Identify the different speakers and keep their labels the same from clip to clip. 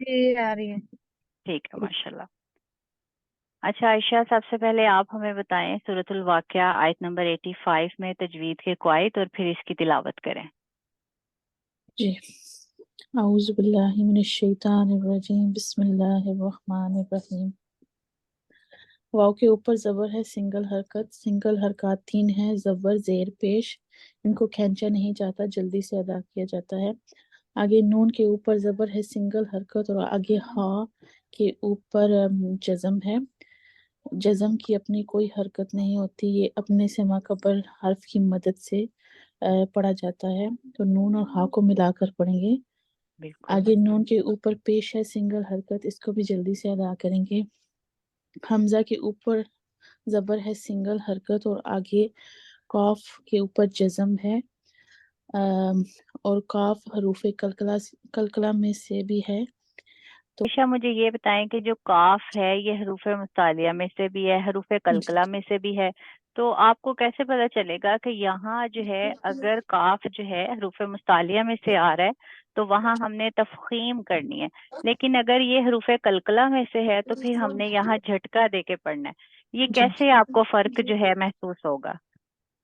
Speaker 1: جی آ رہی ہے.
Speaker 2: ٹھیک ہے ماشاءاللہ. اچھا عائشہ، سب سے پہلے آپ ہمیں بتائیں سورۃ الواقعہ آیت نمبر 85 میں تجوید کے قواعد اور پھر اس کی تلاوت کریں.
Speaker 1: جی اعوذ باللہ من الشیطان الرجیم بسم اللہ الرحمن الرحیم. واو کے اوپر زبر ہے سنگل حرکت. سنگل حرکات 3 ہیں، زبر زیر پیش. ان کو کھینچا نہیں جاتا، جلدی سے ادا کیا جاتا ہے. آگے نون کے اوپر زبر ہے سنگل حرکت اور آگے ہا کے اوپر جزم ہے. جزم کی اپنی کوئی حرکت نہیں ہوتی، یہ اپنے سے ماقبل حرف کی مدد سے پڑھا جاتا ہے. تو نون اور ہا کو ملا کر پڑھیں گے.
Speaker 2: بالکل
Speaker 1: آگے نون کے اوپر پیش ہے سنگل حرکت، اس کو بھی جلدی سے ادا کریں گے. حمزہ کے اوپر زبر ہے سنگل حرکت اور آگے قاف کے اوپر جزم ہے اور قاف حروف قلقلہ میں سے بھی ہے. تو
Speaker 2: عائشہ مجھے یہ بتائیں کہ جو کاف ہے یہ حروف مستعلیہ میں سے بھی ہے، حروف قلقلہ میں سے بھی ہے، تو آپ کو کیسے پتہ چلے گا کہ یہاں جو ہے اگر کاف جو ہے حروف مستعلیہ میں سے آ رہا ہے تو وہاں ہم نے تفخیم کرنی ہے، لیکن اگر یہ حروف قلقلہ میں سے ہے تو پھر ہم نے یہاں جھٹکا دے کے پڑھنا ہے. یہ
Speaker 1: جی
Speaker 2: کیسے آپ کو فرق جو ہے محسوس ہوگا؟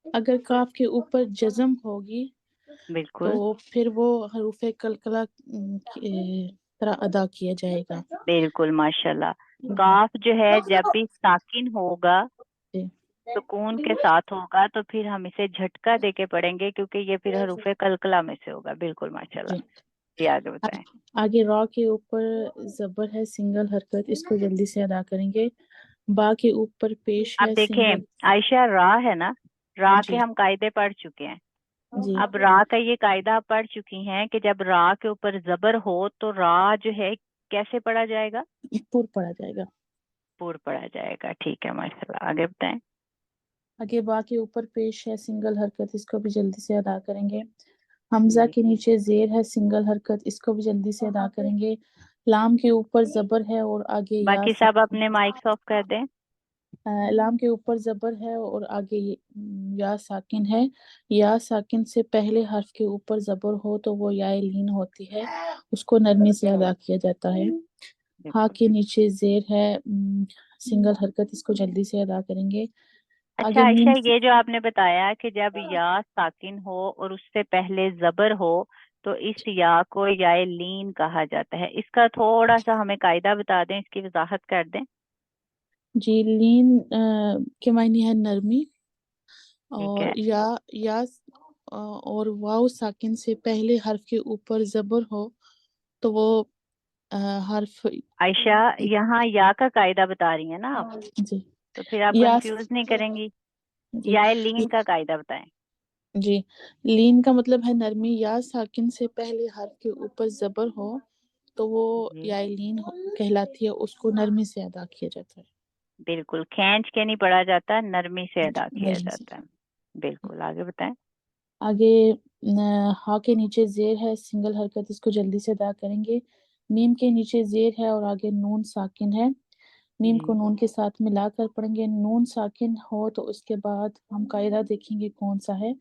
Speaker 1: اگر کاف کے اوپر جزم ہوگی تو
Speaker 2: بالکل
Speaker 1: پھر وہ حروف قلقلہ کی طرح ادا کیا جائے گا.
Speaker 2: بالکل ماشاءاللہ. کاف جو ہے جب بھی ساکن ہوگا،
Speaker 1: جی
Speaker 2: سکون کے ساتھ ہوگا تو پھر ہم اسے جھٹکا دے کے پڑھیں گے کیونکہ یہ پھر حروف قلقلہ میں سے ہوگا. بالکل ماشاءاللہ.
Speaker 1: جی
Speaker 2: جی آگے بتائیں.
Speaker 1: آگے را کے اوپر زبر ہے سنگل حرکت، اس کو جلدی سے ادا کریں گے. با کے اوپر پیش
Speaker 2: اب
Speaker 1: ہے
Speaker 2: دیکھیں
Speaker 1: سنگل.
Speaker 2: عائشہ، را ہے نا، را
Speaker 1: جی
Speaker 2: کے ہم قاعدے پڑھ چکے ہیں.
Speaker 1: جی
Speaker 2: اب را کا یہ قاعدہ آپ پڑھ چکی ہیں کہ جب را کے اوپر زبر ہو تو را جو ہے کیسے پڑھا جائے گا؟
Speaker 1: پور پڑھا جائے گا.
Speaker 2: پور پڑھا جائے گا. ٹھیک ہے ماشاءاللہ. آگے بتائیں.
Speaker 1: آگے با کے اوپر پیش ہے سنگل حرکت، اس کو بھی جلدی سے ادا کریں گے. حمزہ
Speaker 2: جی
Speaker 1: کے نیچے زیر ہے سنگل حرکت، اس کو بھی جلدی سے ادا کریں گے. لام کے اوپر زبر ہے اور آگے یا
Speaker 2: باقی سب
Speaker 1: ساکن.
Speaker 2: اپنے مائک آف کر دیں.
Speaker 1: لام کے اوپر زبر ہے اور آگے یا ساکن ہے. یا ساکن سے پہلے حرف کے اوپر زبر ہو تو وہ یا لین ہوتی ہے، اس کو نرمی سے ادا کیا جاتا ہے. ہا
Speaker 2: بالکل.
Speaker 1: کے نیچے زیر ہے سنگل حرکت، اس کو جلدی سے ادا کریں گے.
Speaker 2: اچھا
Speaker 1: آگے
Speaker 2: عائشہ،
Speaker 1: میم.
Speaker 2: یہ جو آپ نے بتایا کہ جب یا ساکن ہو اور اس سے پہلے زبر ہو تو اس یا کو یا لین کہا جاتا ہے. اس کا تھوڑا سا ہمیں قاعدہ بتا دیں، اس کی وضاحت کر دیں.
Speaker 1: جی لین کے معنی ہے نرمی.
Speaker 2: ٹھیک
Speaker 1: اور
Speaker 2: ہے
Speaker 1: یا اور واو ساکن سے پہلے حرف کے اوپر زبر ہو تو وہ حرف.
Speaker 2: عائشہ، یہاں یا کا قاعدہ بتا رہی ہیں نا آپ،
Speaker 1: جی
Speaker 2: تو پھر آپ
Speaker 1: یا
Speaker 2: کنفیوز نہیں کریں گی.
Speaker 1: جی
Speaker 2: یا لین کا قاعدہ بتائیں.
Speaker 1: جی لین کا مطلب ہے نرمی. یا ساکن سے پہلے حرف کے اوپر زبر ہو تو وہ
Speaker 2: جی
Speaker 1: یا لین کہلاتی ہے، اس کو نرمی سے ادا کیا جاتا ہے.
Speaker 2: بالکل، کھینچ کے نہیں پڑھا جاتا، نرمی سے ادا کیا
Speaker 1: نرمی سے.
Speaker 2: جاتا ہے. بالکل. آگے بتائیں.
Speaker 1: آگے ہا کے نیچے زیر ہے سنگل حرکت، اس کو جلدی سے ادا کریں گے. میم کے نیچے زیر ہے اور آگے نون ساکن ہے. میم کو
Speaker 2: جی
Speaker 1: نون کے ساتھ ملا کر پڑھیں گے. نون ساکن ہو تو اس کے بعد ہم قاعدہ دیکھیں گے کون سا ہے.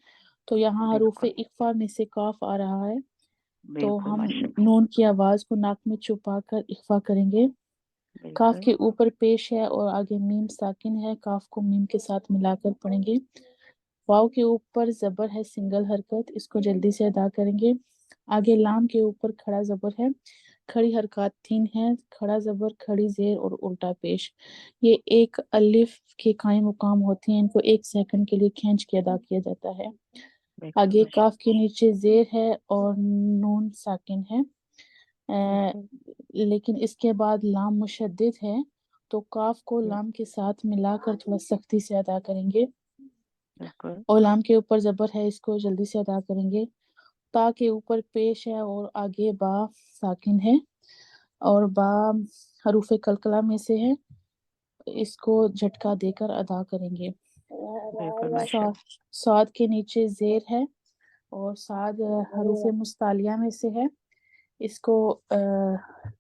Speaker 1: تو یہاں حروف
Speaker 2: بالکل
Speaker 1: اقفا میں سے کاف آ رہا ہے، تو
Speaker 2: بالکل
Speaker 1: ہم
Speaker 2: ماشاء
Speaker 1: نون کی آواز کو ناک میں چھپا کر اقفا کریں گے.
Speaker 2: اللہ.
Speaker 1: کاف
Speaker 2: بالکل
Speaker 1: کے اوپر پیش ہے اور آگے میم ساکن ہے، کاف کو میم کے ساتھ ملا کر پڑھیں گے. واو کے اوپر زبر ہے سنگل حرکت، اس کو جلدی سے ادا کریں گے. آگے لام کے اوپر کھڑا زبر ہے. کھڑی حرکات 3 ہیں، کھڑا زبر، کھڑی زیر اور الٹا پیش. یہ ایک الف کے قائم مقام ہوتی ہیں، ان کو 1 سیکنڈ کے لیے کھینچ کے ادا کیا جاتا ہے.
Speaker 2: بالکل
Speaker 1: آگے
Speaker 2: ماشاء
Speaker 1: کاف کے نیچے زیر ہے اور نون ساکن ہے،
Speaker 2: بالکل
Speaker 1: لیکن اس کے بعد لام مشدد ہے، تو کاف کو
Speaker 2: جی،
Speaker 1: لام کے ساتھ ملا کر تھوڑا سختی سے ادا کریں گے.
Speaker 2: بالکل
Speaker 1: اور لام کے اوپر زبر ہے، اس کو جلدی سے ادا کریں گے. تا کے اوپر پیش ہے اور آگے با ساکن ہے اور با حروف قلقلہ میں سے ہے، اس کو جھٹکا دے کر ادا کریں گے.
Speaker 2: بالکل ماشاء اللہ.
Speaker 1: صاد کے نیچے زیر ہے اور صاد حروف مستعلیہ میں سے ہے، اس کو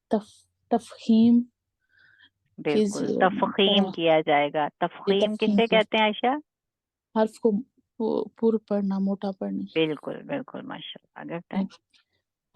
Speaker 1: تفخیم کی
Speaker 2: بالکل تفخیم کیا جائے گا.
Speaker 1: یہ
Speaker 2: تفخیم
Speaker 1: تفخیم
Speaker 2: کسے
Speaker 1: کی
Speaker 2: کہتے ہیں عائشہ؟
Speaker 1: حرف کو پور پڑھنا، موٹا پڑھنا.
Speaker 2: بالکل بالکل ماشاء اللہ. آگے بتائیں.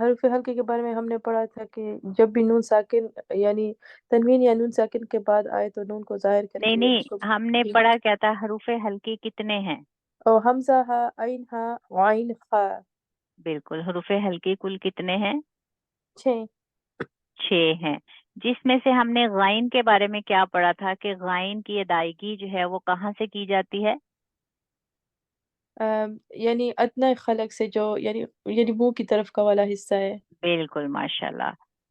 Speaker 3: حرف ہلکے کے بارے میں ہم نے پڑھا تھا کہ جب بھی نون ساکن یعنی تنوین یا نون ساکن کے بعد آئے تو نون کو ظاہر کر
Speaker 2: نہیں
Speaker 3: کے
Speaker 2: نہیں،
Speaker 3: اس کو
Speaker 2: ہم نے پڑھا کیا تھا، حروف ہلکی کتنے ہیں؟
Speaker 3: اور حمزہ ہا عین ہا عین خا
Speaker 2: بالکل، حروف ہلکی کل کتنے ہیں؟
Speaker 3: 6
Speaker 2: 6 ہیں، جس میں سے ہم نے غائن کے بارے میں کیا پڑھا تھا کہ غائن کی ادائیگی جو ہے وہ کہاں سے کی جاتی ہے؟
Speaker 3: یعنی ادنی خلق سے جو یعنی منہ کی طرف کا والا حصہ ہے.
Speaker 2: بالکل ماشاءاللہ،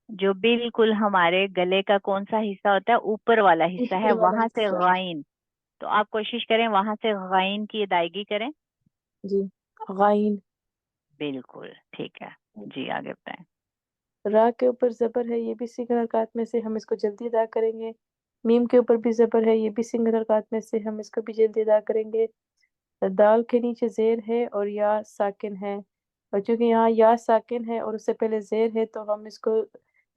Speaker 2: جو بالکل ہمارے گلے کا کون سا حصہ ہوتا ہے، اوپر والا حصہ ہے،
Speaker 3: اوپر والا
Speaker 2: وہاں سے
Speaker 3: حصہ.
Speaker 2: غائن. تو آپ کوشش کریں وہاں سے غائن کی ادائیگی کریں.
Speaker 3: جی غائن.
Speaker 2: بالکل ٹھیک ہے، جی آگے بتائیں.
Speaker 3: را کے اوپر زبر ہے، یہ بھی سنگل حرکات میں سے ہم اس کو جلدی ادا کریں گے. میم کے اوپر بھی زبر ہے، یہ بھی سنگل حرکات میں سے ہم اس کو بھی جلدی ادا کریں گے. دال کے نیچے زیر ہے اور یا ساکن ہے، اور چونکہ یہاں یا ساکن ہے اور اس سے پہلے زیر ہے تو ہم اس کو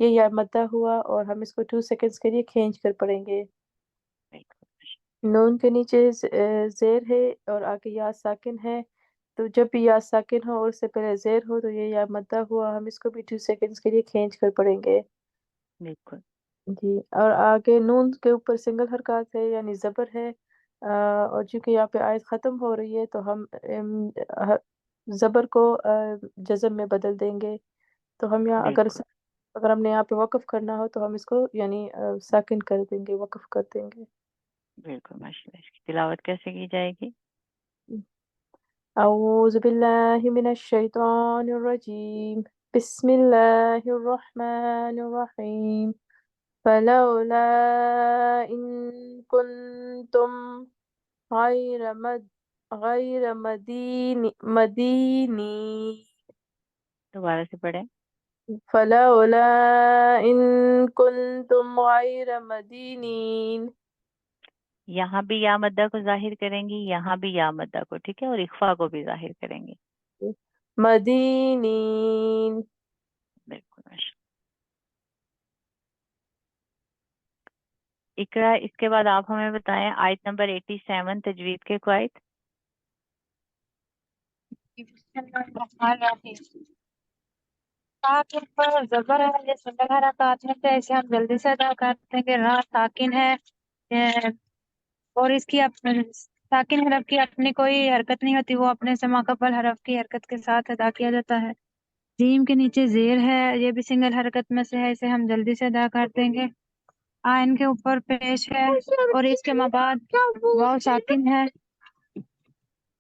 Speaker 3: یہ یا مدہ ہوا اور ہم اس کو 2 سیکنڈز کے لیے کھینچ کر پڑھیں گے. نون کے نیچے زیر ہے اور آگے یا ساکن ہے، تو جب بھی یا ساکن ہو اور اس سے پہلے زیر ہو تو یہ یا مدہ ہوا، ہم اس کو بھی 2 سیکنڈز کے لیے کھینچ کر پڑھیں گے.
Speaker 2: بالکل
Speaker 3: جی اور آگے نون کے اوپر سنگل حرکات ہے یعنی زبر ہے، اور چونکہ یہاں پہ آیت ختم ہو رہی ہے تو ہم زبر کو جزم میں بدل دیں گے. تو ہم یہاں
Speaker 2: بالکل
Speaker 3: اگر ہم نے یہاں پہ وقف کرنا ہو تو ہم اس کو یعنی ساکن کر دیں گے، وقف کر دیں گے.
Speaker 2: بالکل ماشاء اللہ، اس کی تلاوت کیسے کی جائے گی؟
Speaker 3: اعوذ باللہ من الشیطان الرجیم، بسم اللہ الرحمن الرحیم. فلولا ان کنتم غیر مدینی
Speaker 2: دوبارہ سے پڑھیں.
Speaker 3: فلولا ان کنتم غیر مدینین.
Speaker 2: یہاں بھی یا مدہ کو ظاہر کریں گی، یہاں بھی یا مدہ کو، ٹھیک ہے، اور اخفا کو بھی ظاہر کریں گے.
Speaker 3: مدینین.
Speaker 2: بالکل ماشاء اللہ. اقرا، اس کے بعد آپ ہمیں بتائیں آیت نمبر 87 تجوید کے قواعد.
Speaker 4: کے اوپر زبر ہے، یہ سنگل حرکات میں سے اسے ہم جلدی سے ادا کرتے ہیں کہ را ساکن ہے، اور اس کی ساکن حرف کی اپنی کوئی حرکت نہیں ہوتی، وہ اپنے سے ماقبل حرف کی حرکت کے ساتھ ادا کیا جاتا ہے. جیم کے نیچے زیر ہے، یہ بھی سنگل حرکت میں سے ہے، اسے ہم جلدی سے ادا کر دیں گے. آئن کے اوپر پیش ہے اور اس کے مابعد واو ساکن ہے،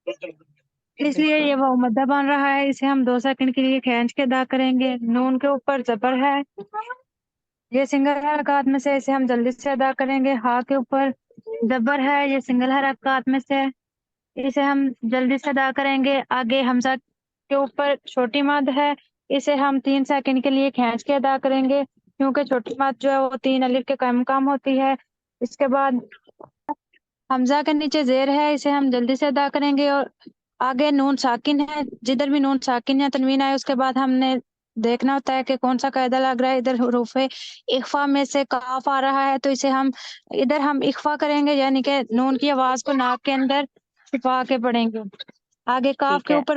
Speaker 4: اس لیے یہ وہ مدہ بن رہا ہے، اسے ہم 2 سیکنڈ کے لیے کھینچ کے ادا کریں گے. نون کے اوپر زبر ہے، یہ سنگل حرکات میں سے اسے ہم جلدی سے ادا کریں گے. ہا کے اوپر زبر ہے، یہ سنگل حرکات میں سے اسے ہم جلدی سے ادا کریں گے. آگے حمزہ کے اوپر چھوٹی مد ہے، اسے ہم 3 سیکنڈ کے لیے کھینچ کے ادا کریں گے کیونکہ چھوٹی مد جو ہے وہ 3 الف کے کام ہوتی ہے. اس کے بعد حمزہ کے نیچے زیر ہے، اسے ہم جلدی سے ادا کریں گے. اور آگے نون ساکن ہے، جدھر بھی نون ساکن یا تنوین آئے اس کے بعد ہم نے دیکھنا ہوتا ہے کہ کون سا قاعدہ لگ رہا ہے. ادھر حروف اخفا میں سے کاف آ رہا ہے تو اسے ہم ادھر ہم اخفا کریں گے، یعنی کہ نون کی آواز کو ناک کے اندر چھپا کے پڑھیں گے. آگے کاف
Speaker 2: ٹھیک
Speaker 4: کے
Speaker 2: ہے.
Speaker 4: اوپر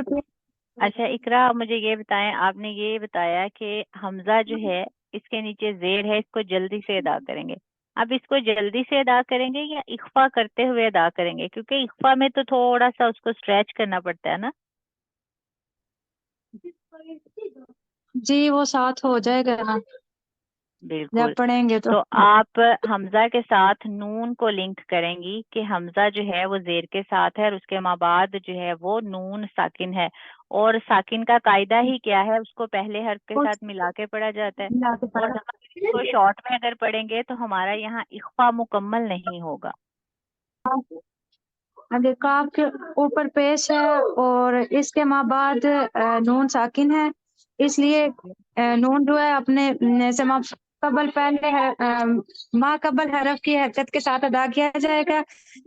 Speaker 2: اچھا اقرا، مجھے یہ بتائیں، آپ نے یہ بتایا کہ حمزہ جو ہے اس کے نیچے زیر ہے، اس کو جلدی سے ادا کریں گے. اب اس کو جلدی سے ادا کریں گے یا اخفا کرتے ہوئے ادا کریں گے؟ کیونکہ اخفا میں تو تھوڑا سا اس کو اسٹریچ کرنا پڑتا ہے نا.
Speaker 4: جی وہ ساتھ ہو جائے گا نا
Speaker 2: بالکل.
Speaker 4: جب پڑھیں گے
Speaker 2: تو آپ حمزہ کے ساتھ نون کو لنک کریں گی کہ حمزہ جو ہے وہ زیر کے ساتھ ہے اور اس کے مابعد جو ہے وہ نون ساکن ہے، اور ساکن کا قاعدہ ہی کیا ہے، اس کو پہلے حرف کے ساتھ ملا کے پڑھا جاتا ہے. اور ہم اس کو شارٹ میں اگر پڑھیں گے تو ہمارا یہاں اخفا مکمل نہیں ہوگا.
Speaker 4: آگے کاف کے اوپر پیش ہے اور اس کے مابعد نون ساکن ہے، اس لیے نون جو ہے اپنے سے قبل پہلے ما قبل حرف کی حرکت کے ساتھ ادا کیا جائے گا.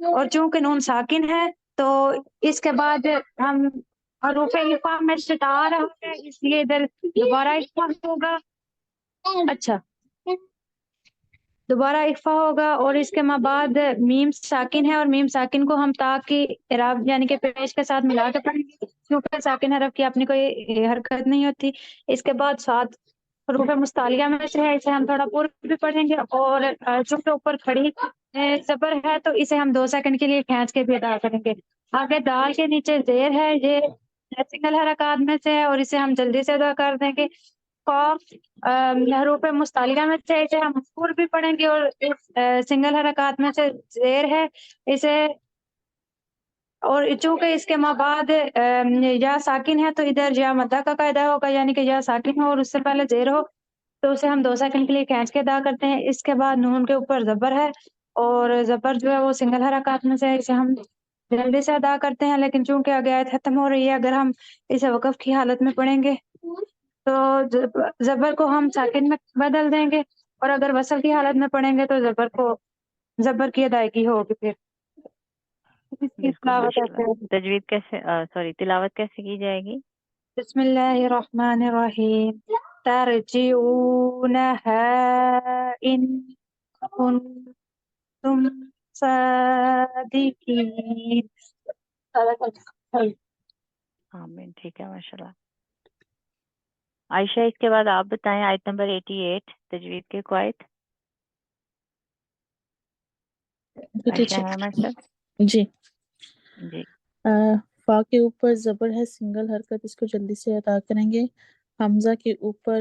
Speaker 4: اور چونکہ نون ساکن ہے تو اس کے بعد ہم حروف اخفا میں شتا آ رہا ہے، اس لیے ادھر دوبارہ اخفا ہوگا. اچھا دوبارہ اخفا ہوگا اور اس کے بعد میم ساکن ہے اور میم ساکن کو ہم تا کی اعراب یعنی کہ پیش کے ساتھ ملا کے پڑھیں گے کیونکہ ساکن حرف کی اپنی کوئی حرکت نہیں ہوتی. اس کے بعد سات حروف مستعلیہ میں سے ہے، اسے ہم تھوڑا پورا بھی پڑھیں گے اور چونکہ اوپر کھڑی زبر ہے تو اسے ہم 2 سیکنڈ کے لیے کھینچ کے بھی ادا کریں گے. آگے دال کے نیچے زیر ہے، یہ سنگل حرکات میں سے ہے اور اسے ہم جلدی سے ادا کر دیں گے. قاف حروف مستعلیہ میں سے اسے ہم مذکور بھی پڑھیں گے اور اس سنگل حرکات میں سے زیر ہے اسے، اور چونکہ اس کے بعد یا ساکن ہے تو ادھر یا مدہ کا قاعدہ ہوگا، یعنی کہ یا ساکن ہو اور اس سے پہلے زیر ہو تو اسے ہم 2 سیکنڈ کے لیے کھینچ کے ادا کرتے ہیں. اس کے بعد نون کے اوپر زبر ہے اور زبر جو ہے وہ سنگل حرکات میں سے ہے، اسے ہم جلدی سے ادا کرتے ہیں. لیکن چونکہ آگے آیت ختم ہو رہی ہے، اگر ہم اسے وقف کی حالت میں پڑھیں گے تو زبر کو ہم ساکن میں بدل دیں گے اور اگر وصل کی حالت میں پڑھیں گے تو زبر کی ادائیگی ہوگی. پھر اس کی
Speaker 2: بالکل
Speaker 4: تلاوت
Speaker 2: ماشاء
Speaker 4: ایسے
Speaker 2: اللہ.
Speaker 4: ہوگی.
Speaker 2: تجوید کیسے سوری تلاوت کیسے کی جائے گی؟
Speaker 4: بسم اللہ الرحمن الرحیم. ترجعونها ان کنتم صادقین.
Speaker 2: آمین. ٹھیک ہے ماشاء اللہ. عائشہ اس کے بعد آپ بتائیں آیت نمبر 88 تجوید کے قواعد.
Speaker 1: جی
Speaker 2: عائشہ
Speaker 1: ٹیچر.
Speaker 2: احمد سر.
Speaker 1: جی
Speaker 2: جی
Speaker 1: فا کے اوپر زبر ہے سنگل حرکت، اس کو جلدی سے ادا کریں گے. حمزہ کے اوپر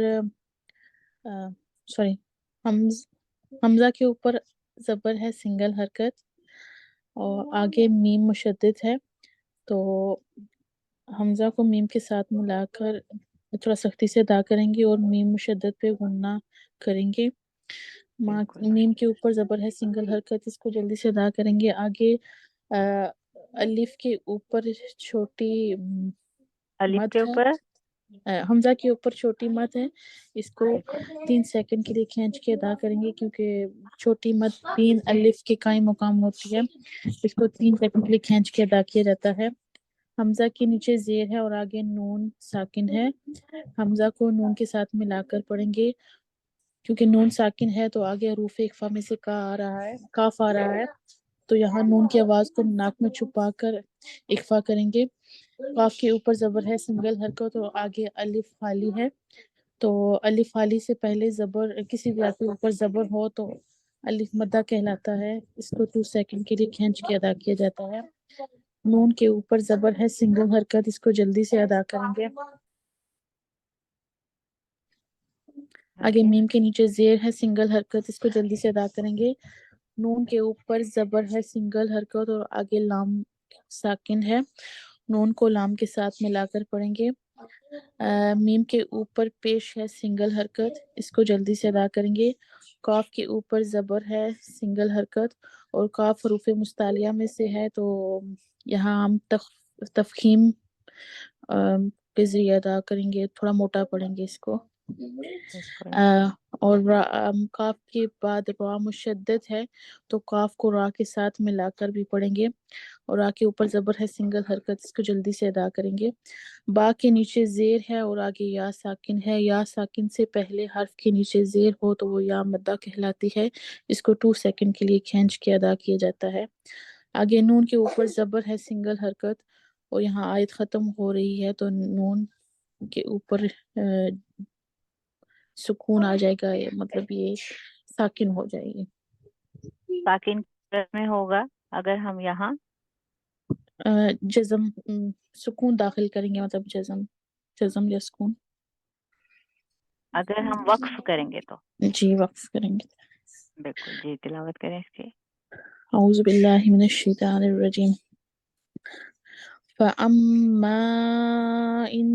Speaker 1: حمزہ کے اوپر زبر ہے سنگل حرکت اور آگے میم مشدد ہے، تو حمزہ کو میم کے ساتھ ملا کر تھوڑا سختی سے ادا کریں گے اور میم مشدد پہ غنہ کریں گے. میم کے اوپر زبر ہے سنگل حرکت، اس کو جلدی سے ادا کریں گے. آگے الف کے اوپر چھوٹی
Speaker 2: الف
Speaker 1: مد
Speaker 2: کے
Speaker 1: ہے،
Speaker 2: اوپر
Speaker 1: حمزہ کے اوپر چھوٹی مد ہے، اس کو 3 سیکنڈ کے لیے کھینچ کے ادا کریں گے کیونکہ چھوٹی مد 3 الف کے قائم مقام ہوتی ہے، اس کو 3 سیکنڈ کے لیے کھینچ کے ادا کیا جاتا ہے. حمزہ کے نیچے زیر ہے اور آگے نون ساکن ہے، حمزہ کو نون کے ساتھ ملا کر پڑھیں گے کیونکہ نون ساکن ہے تو آگے حروف اخفا میں سے کاف آ رہا ہے، تو یہاں نون کی آواز کو ناک میں چھپا کر اخفا کریں گے. کاف کے اوپر زبر ہے سنگل حرکت اور آگے الف خالی ہے، تو الف خالی سے پہلے زبر کسی بھی حرف کے اوپر زبر ہو تو الف مدہ کہلاتا ہے، اس کو 2 سیکنڈ کے لیے کھینچ کے ادا کیا جاتا ہے. نون کے اوپر زبر ہے سنگل حرکت، اس کو جلدی سے ادا کریں گے. آگے میم کے نیچے زیر ہے سنگل حرکت، اس کو جلدی سے ادا کریں گے. نون کے اوپر زبر ہے سنگل حرکت اور آگے لام ساکن ہے، نون کو لام کے ساتھ ملا کر پڑھیں گے. میم کے اوپر پیش ہے سنگل حرکت، اس کو جلدی سے ادا کریں گے. کاف کے اوپر زبر ہے سنگل حرکت اور کاف حروف مستعلیہ میں سے ہے، تو یہاں ہم تفخیم کے ذریعے ادا کریں گے، تھوڑا موٹا پڑھیں گے اس کو. اور کاف کے بعد را مشدد ہے تو کاف کو را کے ساتھ ملا کر بھی پڑھیں گے اور را کے اوپر زبر ہے سنگل حرکت، اس کو جلدی سے ادا کریں گے. با کے نیچے زیر ہے اور آگے یا ساکن ہے، یا ساکن سے پہلے حرف کے نیچے زیر ہو تو وہ یا مدہ کہلاتی ہے، اس کو 2 سیکنڈ کے لیے کھینچ کے ادا کیا جاتا ہے. آگے نون کے اوپر زبر ہے سنگل حرکت اور یہاں آیت ختم ہو رہی ہے تو نون کے اوپر سکون آ جائے گا، مطلب یہ ساکن ہو جائے گی.
Speaker 2: ساکن میں ہوگا اگر ہم یہاں
Speaker 1: جزم سکون داخل کریں گے، مطلب جزم یا سکون.
Speaker 2: اگر ہم وقف کریں گے تو
Speaker 1: جی وقف کریں گے.
Speaker 2: بالکل. جی تلاوت کریں اس کی.
Speaker 1: اعوذ باللہ من الشیطان الرجیم. فَأَمَّا إِن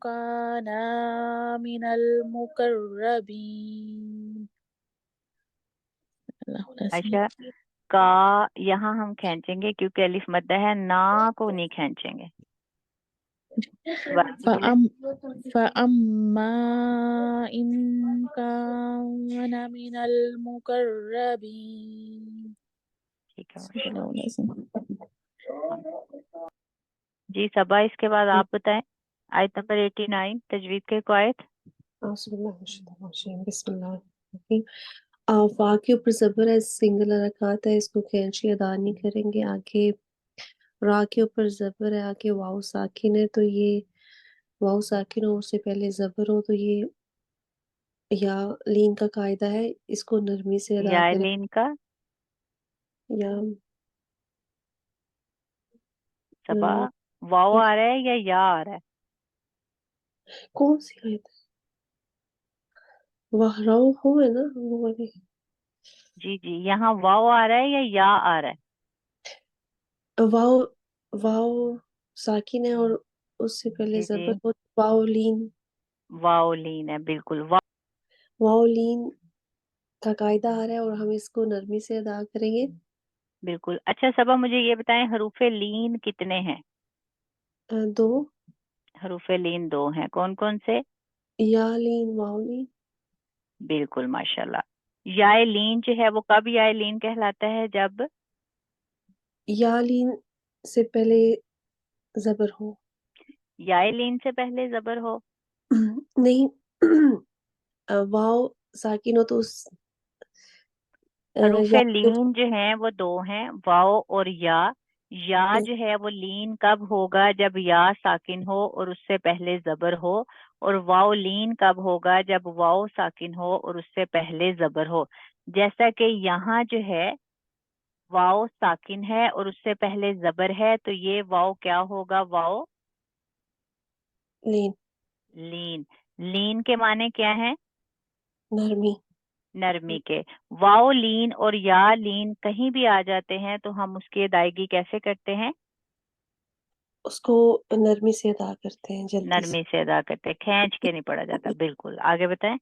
Speaker 1: كَانَ مِنَ الْمُقَرَّبِينَ.
Speaker 2: عائشہ کا یہاں ہم کھینچیں گے کیونکہ الف مدہ ہے، نا کو نہیں کھینچیں گے.
Speaker 1: فَأَمَّا إِن كَانَ مِنَ الْمُقَرَّبِينَ.
Speaker 2: ٹھیک ہے. جی صبا اس کے بعد آپ بتائیں آیت نمبر 89 تجوید کے قواعد.
Speaker 3: بسم اللہ الرحمن الرحیم. وا کے اوپر زبر ہے، سنگل حرکات ہے، اس کو کھینچ کے ادا نہیں کریں گے. آگے را کے اوپر زبر ہے، آگے واؤ ساکن ہے، تو یہ واؤ ساکن ہو اس سے پہلے زبر ہو تو یہ یا لین کا قاعدہ ہے، اس کو نرمی سے ادا کریں.
Speaker 2: یائلین کا
Speaker 3: یا
Speaker 2: صبا واو آ رہا ہے یا آ رہا ہے؟
Speaker 3: کون سی آیت ہے؟ وہراؤ ہو ہے نا وہ والی.
Speaker 2: جی جی، یہاں واو آ رہا ہے یا آ رہا ہے؟
Speaker 3: واؤ واؤ ساکن ہے اور اس سے پہلے
Speaker 2: جی جی،
Speaker 3: زبر ہو. واؤ لین،
Speaker 2: واو لین ہے، بالکل.
Speaker 3: واؤ لین کا قاعدہ آ رہا ہے اور ہم اس کو نرمی سے ادا کریں گے.
Speaker 2: بالکل. اچھا صبا، مجھے یہ بتائیں حروف لین کتنے ہیں؟
Speaker 3: 2.
Speaker 2: حروف لین 2 ہیں. کون کون سے؟
Speaker 3: یا لین، واؤ لین.
Speaker 2: بالکل، ماشاءاللہ. یائے لین جو ہے وہ کب یائے لین کہلاتا ہے؟ جب
Speaker 3: یا لین سے پہلے زبر ہو.
Speaker 2: یائے لین سے پہلے زبر ہو؟
Speaker 3: نہیں واؤ ساکن ہو تو اس
Speaker 2: حروف
Speaker 3: یا کے
Speaker 2: لین جو ہیں وہ 2 ہیں، واو اور یا. یا
Speaker 3: اوپر
Speaker 2: جو ہے وہ لین کب ہوگا؟ جب یا ساکن ہو اور اس سے پہلے زبر ہو. اور واو لین کب ہوگا؟ جب واو ساکن ہو اور اس سے پہلے زبر ہو. جیسا کہ یہاں جو ہے واو ساکن ہے اور اس سے پہلے زبر ہے، تو یہ واو کیا ہوگا؟ واو
Speaker 3: لین،
Speaker 2: لین. لین کے معنی کیا ہیں؟
Speaker 3: نرمی.
Speaker 2: نرمی کے. واو لین اور یا لین کہیں بھی آ جاتے ہیں تو ہم اس کی ادائیگی کیسے کرتے ہیں؟
Speaker 3: اس کو نرمی سے ادا کرتے ہیں، جلدی سے.
Speaker 2: نرمی سے ادا کرتے ہیں، کھینچ کے نہیں پڑا جاتا. بالکل. آگے بتائیں.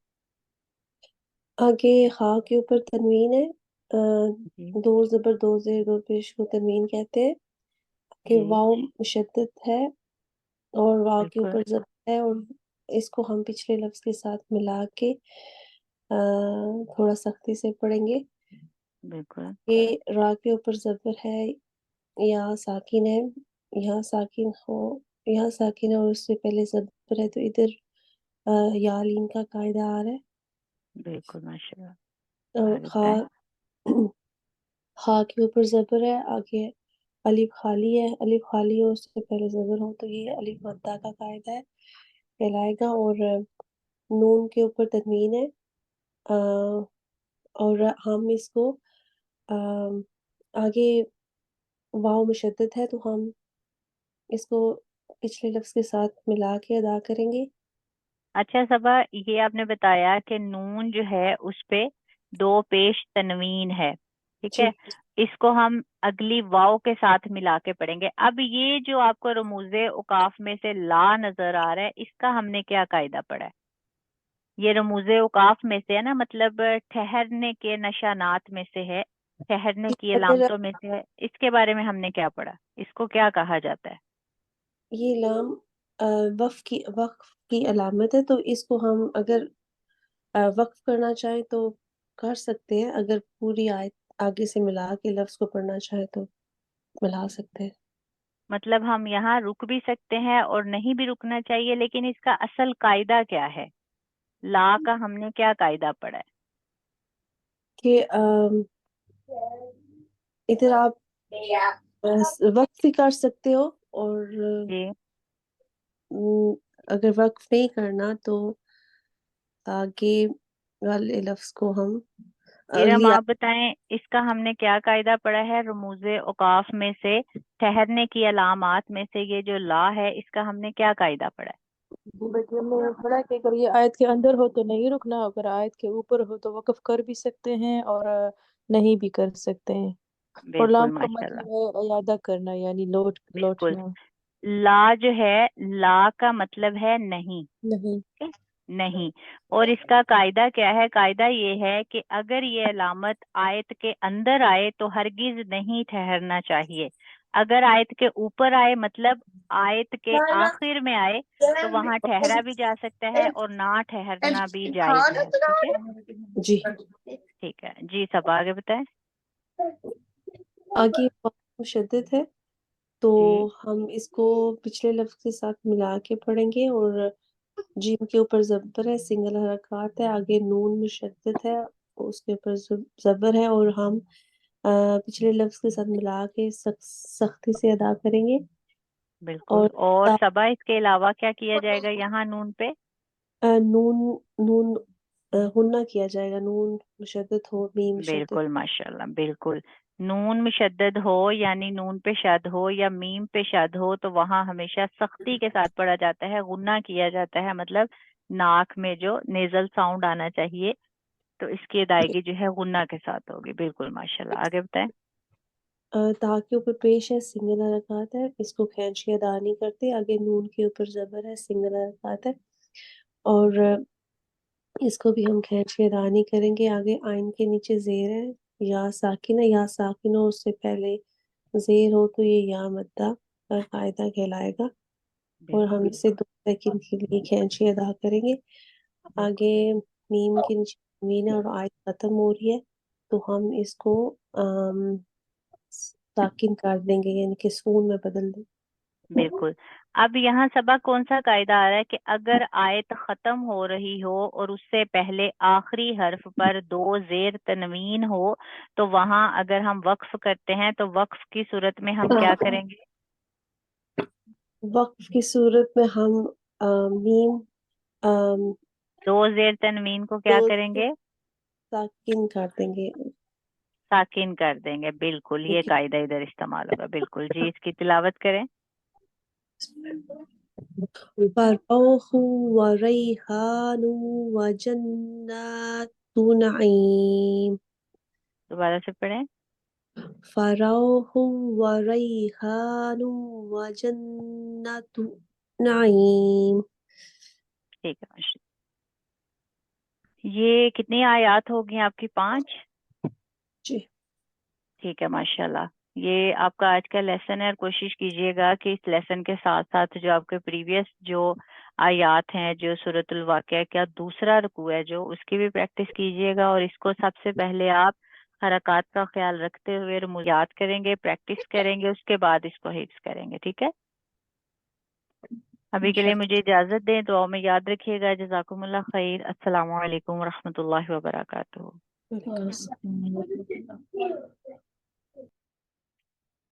Speaker 3: آگے خا کے اوپر تنوین ہے.
Speaker 2: جی
Speaker 3: 2 زبر 2 زیر 2 پیش کو تنوین کہتے ہیں. کہ
Speaker 2: جی،
Speaker 3: واؤ مشدد ہے اور واؤ کے
Speaker 2: بالکل
Speaker 3: اوپر زبر ہے اور اس کو ہم پچھلے لفظ کے ساتھ ملا کے تھوڑا سختی سے پڑھیں گے.
Speaker 2: بالکل
Speaker 3: یہ را کے اوپر زبر ہے، یا ساکن ہے، یہاں ساکن ہو، یہاں ساکن ہے اور اس سے پہلے زبر ہے تو ادھر یا لین کا قاعدہ آ رہا ہے.
Speaker 2: بالکل، ماشاء اللہ.
Speaker 3: اور
Speaker 2: آگے
Speaker 3: خا
Speaker 2: بتائیں.
Speaker 3: خا کے اوپر زبر ہے، آگے الف خالی ہے، الف خالی ہو اس سے پہلے زبر ہو تو یہ الف مدہ کا قاعدہ ہے کہلائے گا. اور نون کے اوپر تنوین ہے اور ہم اس کو آگے واو مشدد ہے تو ہم اس کو پچھلے لفظ کے ساتھ ملا کے ادا کریں گے.
Speaker 2: اچھا صبا، یہ آپ نے بتایا کہ نون جو ہے اس پہ 2 پیش تنوین ہے، ٹھیک
Speaker 3: جی
Speaker 2: ہے. اس کو ہم اگلی واو کے ساتھ ملا کے پڑھیں گے. اب یہ جو آپ کو رموز اوقاف میں سے لا نظر آ رہا ہے، اس کا ہم نے کیا قاعدہ پڑھا ہے؟ یہ رموز اوقاف میں سے ہے نا، مطلب ٹھہرنے کے نشانات میں سے ہے، ٹھہرنے کی
Speaker 3: اگر
Speaker 2: علامتوں میں سے ہے. اس کے بارے میں ہم نے کیا پڑھا؟ اس کو کیا کہا جاتا ہے؟
Speaker 3: یہ لام وقف کی علامت ہے تو اس کو ہم اگر وقف کرنا چاہیں تو کر سکتے ہیں، اگر پوری آیت آگے سے ملا کے لفظ کو پڑھنا چاہیں تو ملا سکتے ہیں.
Speaker 2: مطلب ہم یہاں رک بھی سکتے ہیں اور نہیں بھی رکنا چاہیے، لیکن اس کا اصل قاعدہ کیا ہے؟ لا کا ہم نے کیا قاعدہ پڑھا ہے؟
Speaker 3: کہ ادھر آپ وقف بھی کر سکتے ہو اور
Speaker 2: جی
Speaker 3: اگر وقف نہیں کرنا تو آگے والے لفظ کو ہم
Speaker 2: ارم،
Speaker 3: اگلی
Speaker 2: آپ بتائیں اس کا ہم نے کیا قاعدہ پڑھا ہے؟ رموز اوقاف میں سے ٹھہرنے کی علامات میں سے یہ جو لا ہے، اس کا ہم نے کیا قاعدہ پڑھا ہے؟
Speaker 1: بلکہ ہم نے پڑھا کہ اگر یہ آیت کے اندر ہو تو نہیں رکنا، اگر آیت کے اوپر ہو تو وقف کر بھی سکتے ہیں اور نہیں بھی کر سکتے ہیں. اور
Speaker 2: بالکل،
Speaker 1: لام کا
Speaker 2: ماشاء اللہ.
Speaker 1: مطلب ہے اعادہ کرنا، یعنی
Speaker 2: بالکل.
Speaker 1: لوٹنا.
Speaker 2: لا جو ہے، لا کا مطلب ہے نہیں.
Speaker 1: نہیں.
Speaker 2: ٹھیک؟ نہیں. اور اس کا قاعدہ کیا ہے؟ قاعدہ یہ ہے کہ اگر یہ علامت آیت کے اندر آئے تو ہرگز نہیں ٹھہرنا چاہیے. اگر آیت کے اوپر آئے، مطلب آیت کے آخر میں آئے، تو وہاں ٹھہرا بھی جا سکتا ہے اور نہ ٹھہرنا بھی جائز ہے. ٹھیک ہے؟
Speaker 3: جی.
Speaker 2: ٹھیک ہے جی. سب آگے بتائیں.
Speaker 3: آگے مشدد ہے تو
Speaker 2: جی
Speaker 3: ہم اس کو پچھلے لفظ کے ساتھ ملا کے پڑھیں گے. اور جیم کے اوپر زبر ہے، سنگل حرکات ہے، آگے نون مشدد ہے اس کے اوپر زبر ہے، اور ہم پچھلے لفظ کے ساتھ ملا کے سختی سے ادا کریں گے.
Speaker 2: بالکل. اور
Speaker 3: تا
Speaker 2: صبا اس کے علاوہ کیا کیا جائے گا یہاں نون پہ؟
Speaker 3: نون نون غنہ کیا جائے گا، نون مشدد ہو، میم مشدد.
Speaker 2: بالکل ماشاءاللہ، بالکل. نون مشدد ہو یعنی نون پہ شد ہو یا میم پہ شد ہو تو وہاں ہمیشہ سختی کے ساتھ پڑھا جاتا ہے، غنہ کیا جاتا ہے، مطلب ناک میں جو نیزل ساؤنڈ آنا چاہیے تو اس کی ادائیگی جو ہے غنہ کے ساتھ ہوگی. بالکل ماشاءاللہ. آگے بتائیں.
Speaker 3: تا کے اوپر پیش ہے، سنگل حرکات ہے، اس کو کھینچ کے ادا نہیں کرتے. آگے نون کے اوپر زبر ہے، سنگل حرکات ہے، اور اس کو بھی ہم کھینچ کے ادا نہیں کریں گے. آگے آئین کے نیچے زیر ہے، یا ساکن ہے، یا ساکن ہو اس سے پہلے زیر ہو تو یہ یا مدہ کا قاعدہ کہلائے گا، اور ہم
Speaker 2: بالکل
Speaker 3: اسے 2 سیکنڈ کے لیے کھینچ کے ادا کریں گے. آگے میم کے نیچے تنوین ہے اور آیت ختم ہو رہی ہے تو ہم اس کو ساکن کر دیں گے، یعنی کہ سکون میں بدل دیں.
Speaker 2: بالکل. اب یہاں سبق کون سا قاعدہ آ رہا ہے کہ اگر آیت ختم ہو رہی ہو اور اس سے پہلے آخری حرف پر 2 زیر تنوین ہو تو وہاں اگر ہم وقف کرتے ہیں تو وقف کی صورت میں ہم کیا کریں گے؟
Speaker 3: وقف کی صورت میں ہم میم
Speaker 2: 2 زیر تنوین کو کیا
Speaker 3: دو
Speaker 2: کریں گے؟
Speaker 3: ساکن کر دیں گے.
Speaker 2: ساکن کر دیں گے. بالکل یہ قاعدہ ادھر استعمال ہوگا. بالکل جی، اس کی تلاوت کریں.
Speaker 3: فَرَوْحٌ وَرَيْحَانٌ وَجَنَّاتُ نَعِيمٍ.
Speaker 2: دوبارہ سے پڑھیں.
Speaker 3: فَرَوْحٌ وَرَيْحَانٌ وَجَنَّاتُ نَعِيمٍ.
Speaker 2: ٹھیک ہے ماشاءاللہ. یہ کتنی آیات ہوگی آپ کی؟ 5.
Speaker 3: جی
Speaker 2: ٹھیک ہے ماشاءاللہ. یہ آپ کا آج کا لیسن ہے اور کوشش کیجیے گا کہ اس لیسن کے ساتھ ساتھ جو آپ کے پریویس جو آیات ہیں، جو سورۃ الواقعہ کا دوسرا رکوع ہے جو اس کی بھی پریکٹس کیجیے گا، اور اس کو سب سے پہلے آپ حرکات کا خیال رکھتے ہوئے یاد کریں گے، پریکٹس کریں گے، اس کے بعد اس کو حفظ کریں گے. ٹھیک ہے. ابھی کے لیے مجھے اجازت دیں، دعاؤں میں یاد رکھیے گا. جزاکم اللہ خیر. السلام علیکم ورحمۃ اللہ وبرکاتہ.
Speaker 1: اور